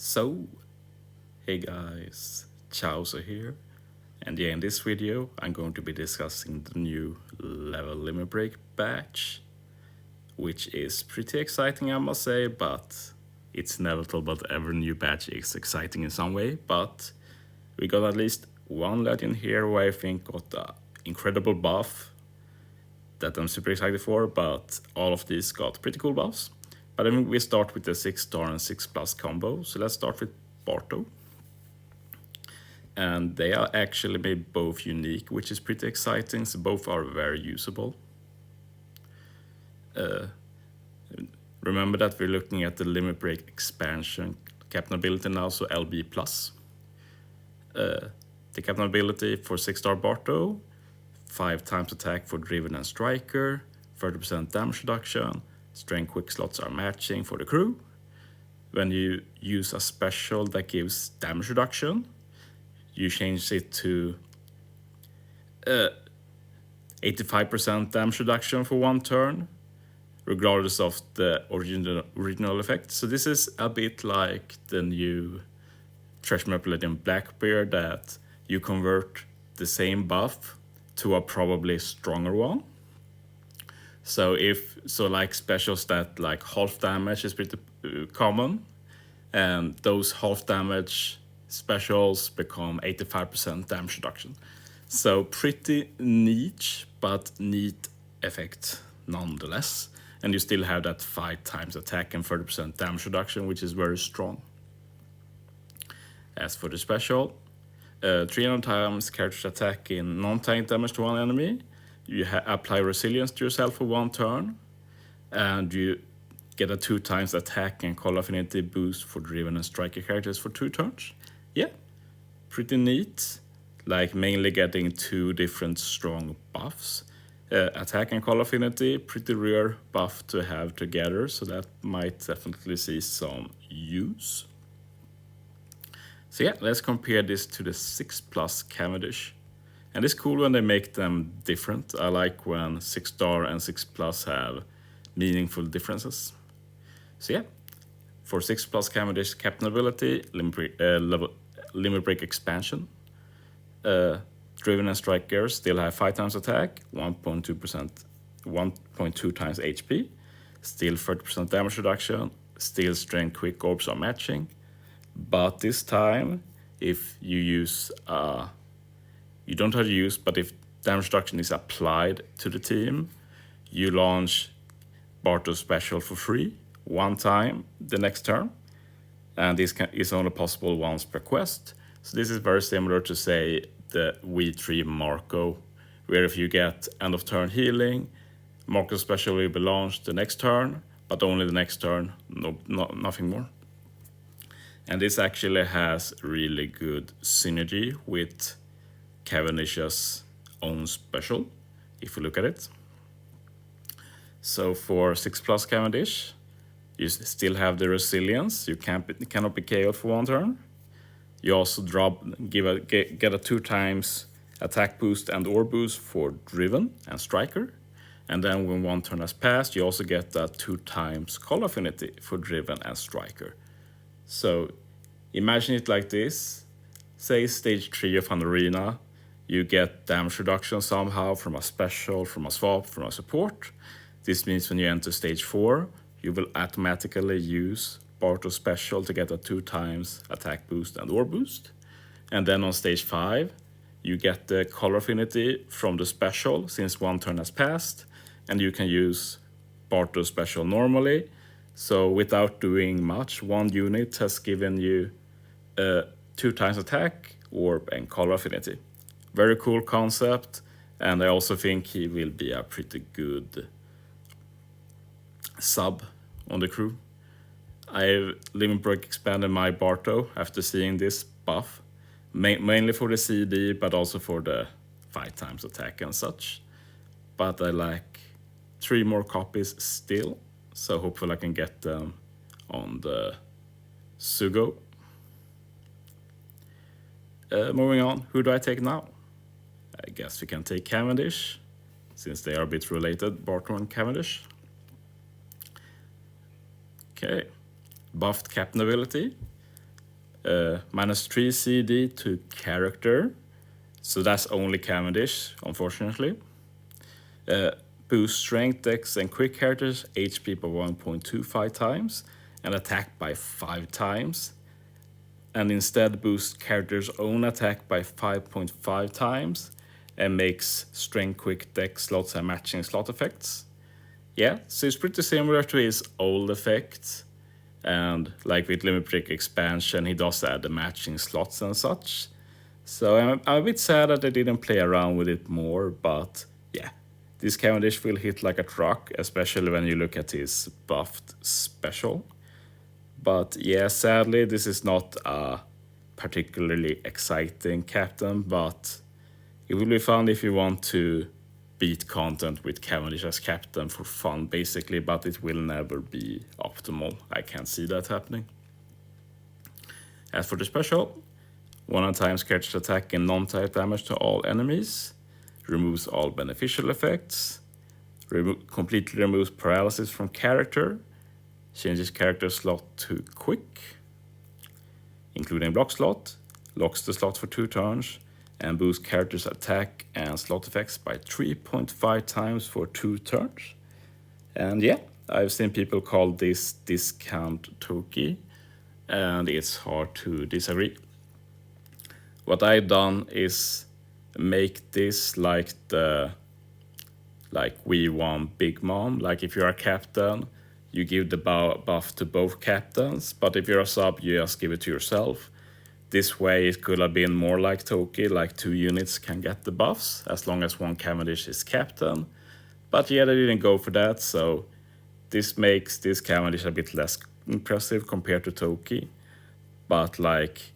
So, hey guys, Chauzu here, and in this video I'm going to be discussing the new level limit break batch, which is pretty exciting I must say, but it's inevitable that every new batch is exciting in some way, but we got at least one legend here who I think got an incredible buff that I'm super excited for, but all of these got pretty cool buffs. But I think we start with the 6-star and 6+ combo. So let's start with Barto. And they are actually made both unique, which is pretty exciting. So both are very usable. Remember that we're looking at the limit break expansion captain ability now, so LB+. The captain ability for 6-star Barto, 5 times attack for Driven and Striker, 30% damage reduction, strength quick slots are matching for the crew. When you use a special that gives damage reduction, you change it to 85% damage reduction for 1 turn, regardless of the original effect. So this is a bit like the new Treasure Map Legend Blackbeard, that you convert the same buff to a probably stronger one. So like special stat like half damage is pretty common, and those half damage specials become 85% damage reduction. So pretty niche, but neat effect nonetheless. And you still have that 5 times attack and 30% damage reduction, which is very strong. As for the special, 300 times character's attack in non-tank damage to one enemy. You apply resilience to yourself for 1 turn, and you get a 2 times attack and call affinity boost for Driven and Striker characters for 2 turns. Yeah, pretty neat. Like mainly getting 2 different strong buffs. Attack and call affinity, pretty rare buff to have together, so that might definitely see some use. So yeah, let's compare this to the 6+ Cavendish. And it's cool when they make them different. I like when 6-star and 6+ have meaningful differences. So yeah, for 6+ Cavendish captain ability, limit break expansion. Driven and Striker still have 5 times attack, 1.2 times HP, still 30% damage reduction, still strength quick orbs are matching. But this time, if you use you don't have to use, but if damage reduction is applied to the team, you launch Barto special for free 1 time the next turn, and this is only possible once per quest. So this is very similar to, say, the V3 Marco, where if you get end of turn healing, Marco special will be launched the next turn, but only the next turn, nothing more. And this actually has really good synergy with Cavendish's own special, if you look at it. So for 6+ Cavendish, you still have the resilience. You cannot be KO'd for 1 turn. You also get a 2 times attack boost and or boost for Driven and Striker. And then when 1 turn has passed, you also get that 2 times call affinity for Driven and Striker. So imagine it like this. Say stage 3 of an arena, you get damage reduction somehow from a special, from a swap, from a support. This means when you enter stage 4, you will automatically use Barto special to get a 2 times attack boost and or boost. And then on stage 5, you get the color affinity from the special since 1 turn has passed, and you can use Barto special normally. So without doing much, 1 unit has given you 2 times attack, orb, and color affinity. Very cool concept, and I also think he will be a pretty good sub on the crew. I've limit break expanded my Barto after seeing this buff, mainly for the CD, but also for the 5 times attack and such. But I like 3 more copies still, so hopefully I can get them on the Sugo. Moving on, who do I take now? I guess we can take Cavendish, since they are a bit related, Barto and Cavendish. Okay, buffed captain ability. -3 CD to character. So that's only Cavendish, unfortunately. Boost strength, dex, and quick characters HP by 1.25 times and attack by 5 times. And instead boost characters' own attack by 5.5 times and makes strength, quick, dex slots and matching slot effects. Yeah, so it's pretty similar to his old effects. And like with Limit Break expansion, he does add the matching slots and such. So I'm a bit sad that they didn't play around with it more, but yeah. This Cavendish will hit like a truck, especially when you look at his buffed special. But yeah, sadly, this is not a particularly exciting captain, but it will be fun if you want to beat content with Cavendish as captain for fun, basically, but it will never be optimal. I can't see that happening. As for the special, 100 times character's attack and non-type damage to all enemies, removes all beneficial effects, completely removes paralysis from character, changes character slot to quick, including block slot, locks the slot for 2 turns, and boosts character's attack and slot effects by 3.5 times for 2 turns. And yeah, I've seen people call this discount Toki, and it's hard to disagree. What I've done is make this like V1 Big Mom. Like if you're a captain, you give the buff to both captains, but if you're a sub, you just give it to yourself. This way it could have been more like Toki, like 2 units can get the buffs, as long as 1 Cavendish is captain. But yeah, they didn't go for that, so this makes this Cavendish a bit less impressive compared to Toki. But like,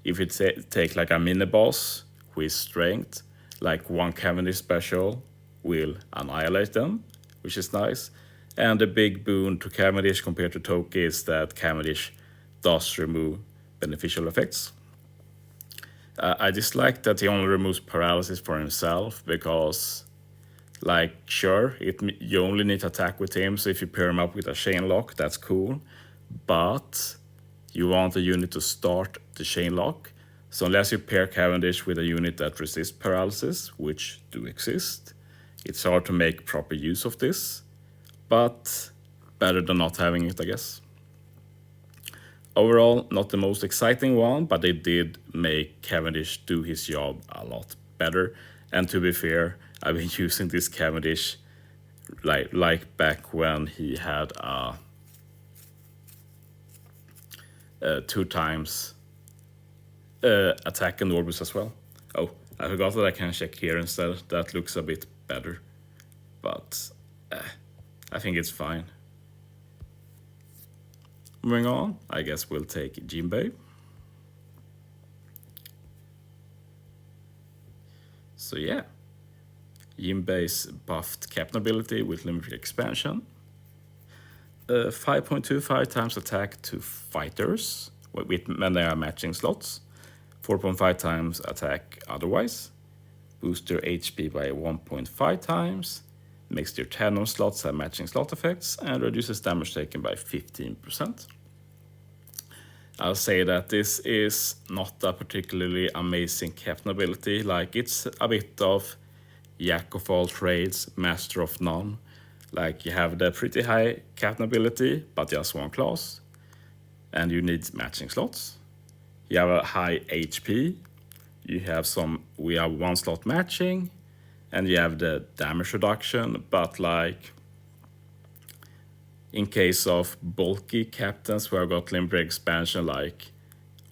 if you take like a mini-boss with strength, like 1 Cavendish special will annihilate them, which is nice. And the big boon to Cavendish compared to Toki is that Cavendish does remove beneficial effects. I dislike that he only removes paralysis for himself, because like sure, you only need to attack with him, so if you pair him up with a chain lock, that's cool. But you want a unit to start the chain lock, so unless you pair Cavendish with a unit that resists paralysis, which do exist, it's hard to make proper use of this. But better than not having it, I guess. Overall, not the most exciting one, but they did make Cavendish do his job a lot better. And to be fair, I've been using this Cavendish like back when he had 2 times attack and Orbis as well. Oh, I forgot that I can check here instead. That looks a bit better. But I think it's fine. Moving on, I guess we'll take Jinbe. So yeah, Jinbe's buffed captain ability with limited expansion. 5.25 times attack to fighters when they are matching slots. 4.5 times attack otherwise. Boost their HP by 1.5 times. Makes their tandem slots have matching slot effects, and reduces damage taken by 15%. I'll say that this is not a particularly amazing captain ability. Like, it's a bit of jack of all trades, master of none. Like, you have the pretty high captain ability, but just 1 class, and you need matching slots. You have a high HP. We have 1 slot matching. And you have the damage reduction, but like in case of bulky captains where I got limit break expansion, like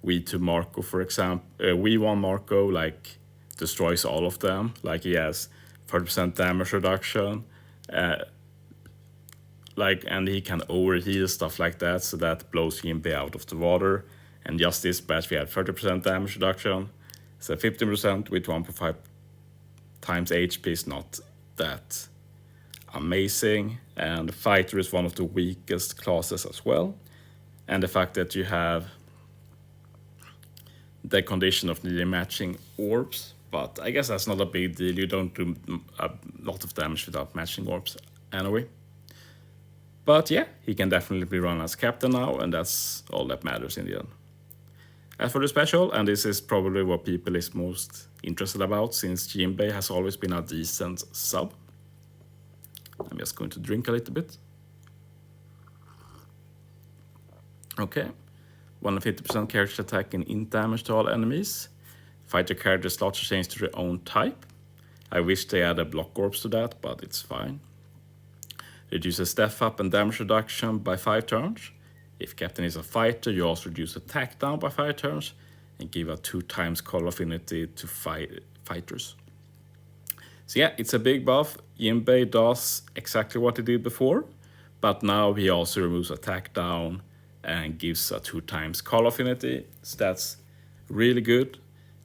V2 Marco, for example, V1 Marco, like destroys all of them. Like he has 30% damage reduction, and he can overheal, stuff like that, so that blows Jinbe out of the water. And just this batch we had 30% damage reduction, so 15% with 1.5 times HP is not that amazing, and fighter is one of the weakest classes as well. And the fact that you have the condition of needing matching orbs, but I guess that's not a big deal. You don't do a lot of damage without matching orbs anyway. But yeah, he can definitely be run as captain now, and that's all that matters in the end. As for the special, and this is probably what people is most interested about, since Jinbe has always been a decent sub. I'm just going to drink a little bit. Okay. 150% character attack and int damage to all enemies. Fighter character slots are changed to their own type. I wish they added block orbs to that, but it's fine. Reduces step up and damage reduction by 5 turns. If captain is a fighter, you also reduce attack down by 5 turns and give a 2x call affinity to fighters. So yeah, it's a big buff. Jinbe does exactly what he did before, but now he also removes attack down and gives a 2x call affinity. So that's really good.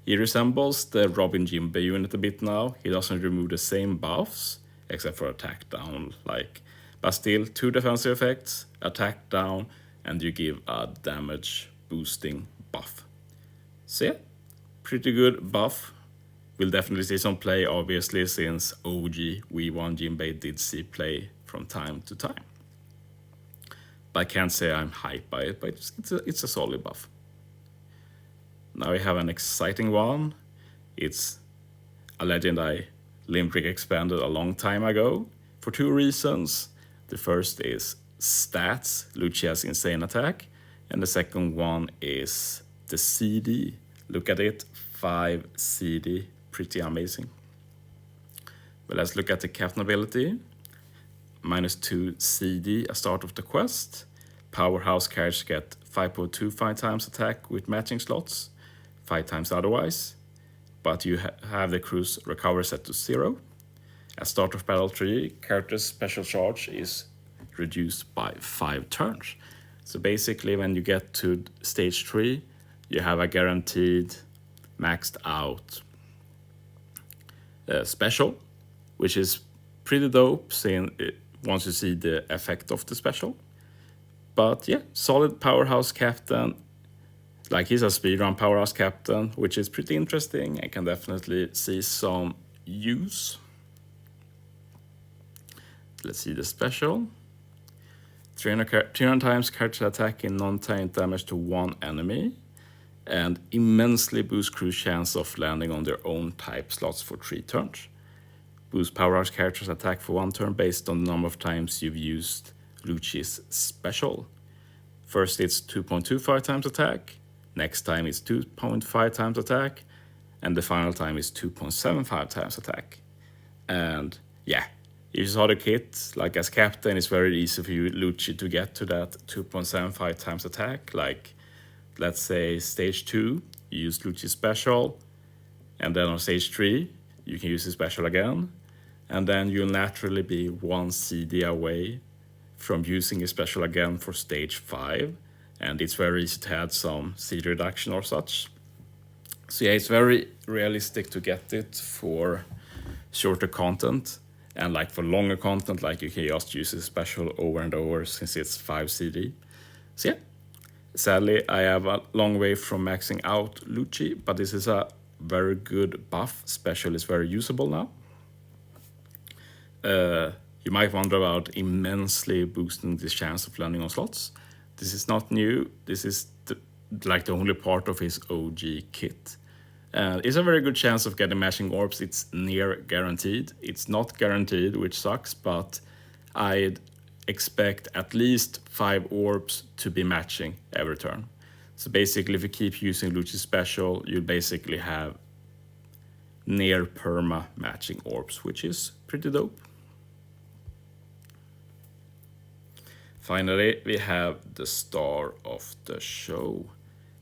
He resembles the Robin Jinbe unit a bit now. He doesn't remove the same buffs, except for attack down, but still 2 defensive effects, attack down, and you give a damage boosting buff. So yeah, pretty good buff. We'll definitely see some play, obviously, since OG V1 Jinbe did see play from time to time. But I can't say I'm hyped by it, but it's a solid buff. Now we have an exciting one. It's a legend I Limbrick expanded a long time ago for 2 reasons. The first is stats. Lucci has insane attack. And the second one is the CD. Look at it, 5 CD, pretty amazing. But let's look at the captain ability. -2 CD at start of the quest. Powerhouse characters get 5.25 times attack with matching slots, 5 times otherwise, but you have the crew's recovery set to 0. At start of battle 3, character's special charge is reduced by 5 turns. So basically when you get to stage 3, you have a guaranteed maxed out special, which is pretty dope once you see the effect of the special. But yeah, solid powerhouse captain. He's a speedrun powerhouse captain, which is pretty interesting. I can definitely see some use. Let's see the special. 300 times character attack in non-taint damage to 1 enemy, and immensely boost crew's chance of landing on their own type slots for 3 turns. Boost powerhouse character's attack for 1 turn based on the number of times you've used Lucci's special. First it's 2.25 times attack, next time it's 2.5 times attack, and the final time is 2.75 times attack. And yeah, if you saw the kit, as captain, it's very easy for you, Lucci, to get to that 2.75 times attack. Let's say stage 2, you use Lucci's special, and then on stage 3, you can use his special again, and then you'll naturally be 1 CD away from using his special again for stage 5, and it's very easy to add some CD reduction or such. So yeah, it's very realistic to get it for shorter content, and for longer content, you can just use his special over and over since it's 5 CD. So yeah, sadly I have a long way from maxing out Lucci, but this is a very good buff. Special is very usable now. You might wonder about immensely boosting the chance of landing on slots. This is not new. This is the only part of his OG kit. It's a very good chance of getting matching orbs. It's near guaranteed. It's not guaranteed, which sucks, but I'd expect at least 5 orbs to be matching every turn. So basically, if you keep using Lucci's special, you basically have near perma matching orbs, which is pretty dope. Finally, we have the star of the show.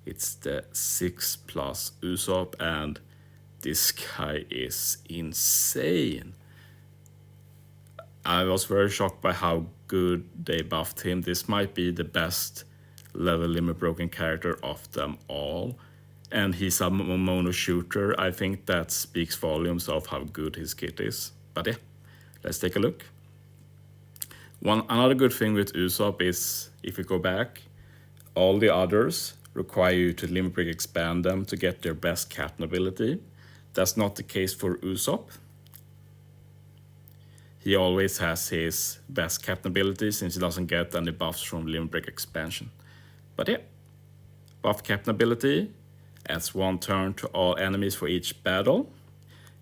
It's the 6+ Usopp, and this guy is insane. I was very shocked by how good they buffed him. This might be the best level limit broken character of them all. And he's a mono shooter. I think that speaks volumes of how good his kit is. But yeah, let's take a look. Another good thing with Usopp is, if you go back, all the others require you to limit break expand them to get their best captain ability. That's not the case for Usopp. He always has his best captain ability since he doesn't get any buffs from limit break expansion. But yeah, buff captain ability, adds 1 turn to all enemies for each battle,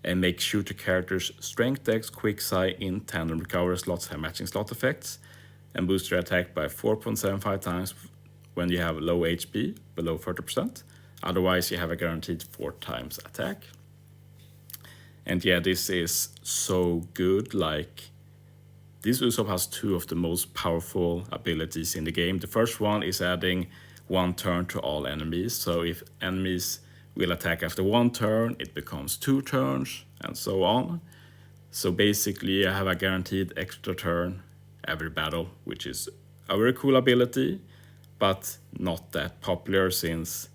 and makes shooter characters strength, dex, quick sight, in tandem recovery slots have matching slot effects, and boosts their attack by 4.75 times when you have low HP, below 30%. Otherwise, you have a guaranteed 4 times attack. And yeah, this is so good. Like, this Usopp has 2 of the most powerful abilities in the game. The first one is adding 1 turn to all enemies. So if enemies will attack after 1 turn, it becomes 2 turns, and so on. So basically, you have a guaranteed extra turn every battle, which is a very cool ability, but not that popular since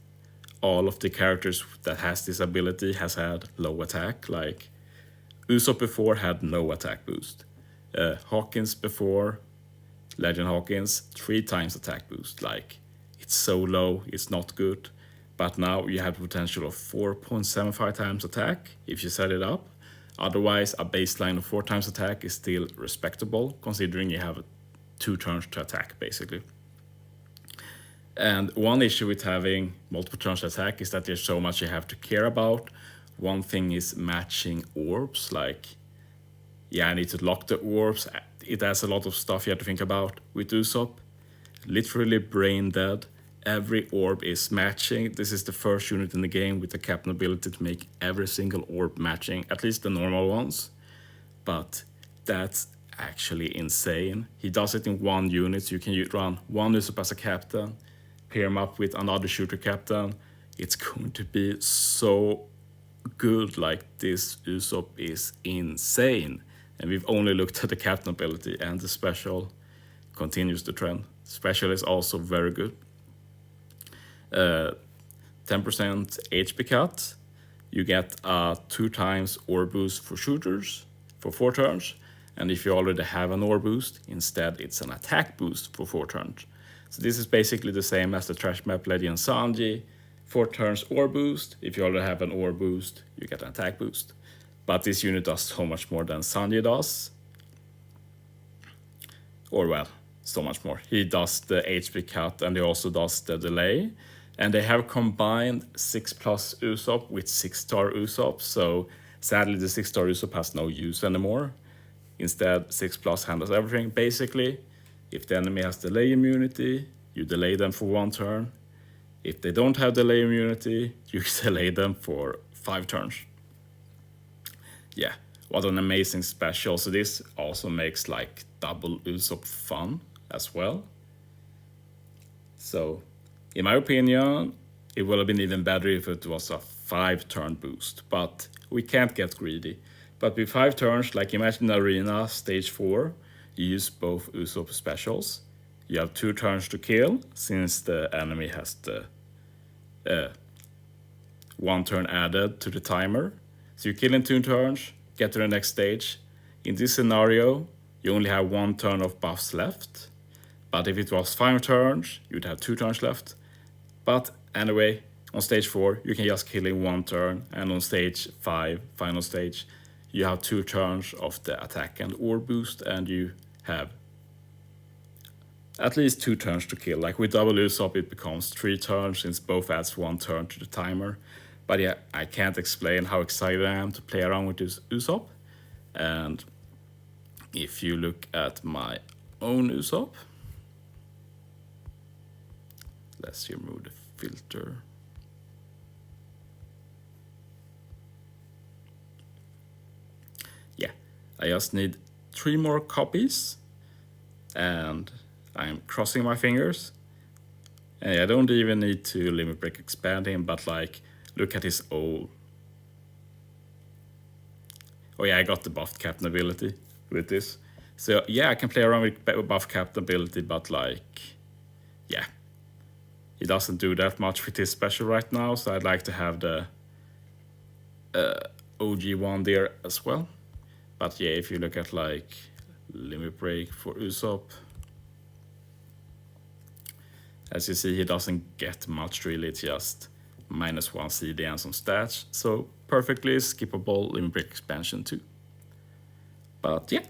all of the characters that has this ability has had low attack. Like Usopp before had no attack boost. Hawkins before, Legend Hawkins, 3 times attack boost. Like, it's so low, it's not good. But now you have the potential of 4.75 times attack if you set it up. Otherwise, a baseline of 4 times attack is still respectable, considering you have 2 turns to attack, basically. And one issue with having multiple turns to attack is that there's so much you have to care about. One thing is matching orbs. Like, yeah, I need to lock the orbs. It has a lot of stuff you have to think about. With Usopp, literally brain dead. Every orb is matching. This is the first unit in the game with the captain ability to make every single orb matching, at least the normal ones. But that's actually insane. He does it in 1 unit, so you can run 1 Usopp as a captain, pair him up with another shooter captain. It's going to be so good. Like, this Usopp is insane. And we've only looked at the captain ability, and the special continues the trend. Special is also very good. 10% HP cut. You get a 2 times ore boost for shooters for 4 turns. And if you already have an ore boost, instead it's an attack boost for 4 turns. So this is basically the same as the trash map Legend Sanji. 4 turns ore boost. If you already have an ore boost, you get an attack boost. But this unit does so much more than Sanji does. Or well, so much more. He does the HP cut and he also does the delay. And they have combined 6+ Usopp with 6-star Usopp. So sadly, the 6-star Usopp has no use anymore. Instead, 6+ handles everything. Basically, if the enemy has delay immunity, you delay them for 1 turn. If they don't have delay immunity, you delay them for 5 turns. Yeah, what an amazing special. So this also makes like double Usopp fun as well. So, in my opinion, it would have been even better if it was a 5-turn boost, but we can't get greedy. But with 5 turns, like imagine Arena Stage 4, you use both Usopp specials. You have 2 turns to kill, since the enemy has the 1 turn added to the timer. So you kill in 2 turns, get to the next stage. In this scenario, you only have 1 turn of buffs left. But if it was 5 turns, you'd have 2 turns left. But anyway, on stage 4, you can just kill in 1 turn. And on stage 5, final stage, you have 2 turns of the attack and ore boost. And you have at least 2 turns to kill. Like with double Usopp, it becomes 3 turns since both adds 1 turn to the timer. But yeah, I can't explain how excited I am to play around with this Usopp. And if you look at my own Usopp, let's remove the filter. Yeah, I just need 3 more copies. And I'm crossing my fingers. And I don't even need to limit break expand him, but like, look at his old. Oh yeah, I got the buffed captain ability with this. So yeah, I can play around with buff captain ability, but like, yeah. He doesn't do that much with his special right now, so I'd like to have the OG one there as well. But yeah, if you look at like limit break for Usopp, as you see, he doesn't get much really, it's just -1 CD and some stats. So perfectly skippable limit break expansion too. But yeah,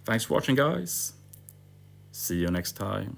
thanks for watching guys. See you next time.